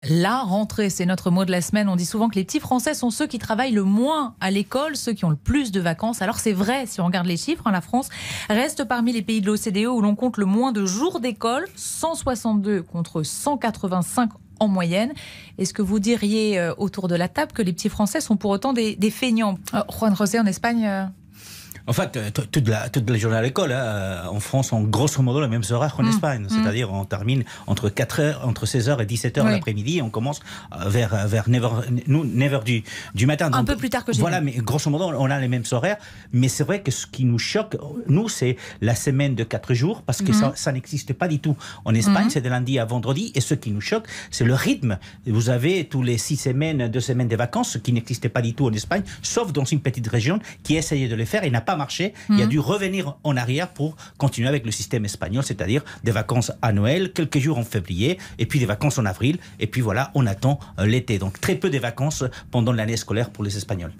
La rentrée, c'est notre mot de la semaine. On dit souvent que les petits Français sont ceux qui travaillent le moins à l'école, ceux qui ont le plus de vacances. Alors c'est vrai, si on regarde les chiffres, la France reste parmi les pays de l'OCDE où l'on compte le moins de jours d'école, 162 contre 185 en moyenne. Est-ce que vous diriez autour de la table que les petits Français sont pour autant des feignants? Juan José, en Espagne En fait, toute la journée à l'école, en France, on grosso modo les mêmes horaires qu'en Espagne. C'est-à-dire, on termine entre 16h et 17h l'après-midi. On commence vers 9h du matin. Donc, un peu plus tard que j'ai Voilà, mais grosso modo, on a les mêmes horaires. Mais c'est vrai que ce qui nous choque, nous, c'est la semaine de 4 jours, parce que ça n'existe pas du tout en Espagne. C'est de lundi à vendredi. Et ce qui nous choque, c'est le rythme. Vous avez tous les 6 semaines, 2 semaines de vacances, ce qui n'existait pas du tout en Espagne, sauf dans une petite région qui essayait de le faire et n'a pas marché. Il a dû revenir en arrière pour continuer avec le système espagnol, c'est-à-dire des vacances à Noël, quelques jours en février, et puis des vacances en avril, et puis voilà, on attend l'été. Donc très peu de vacances pendant l'année scolaire pour les Espagnols.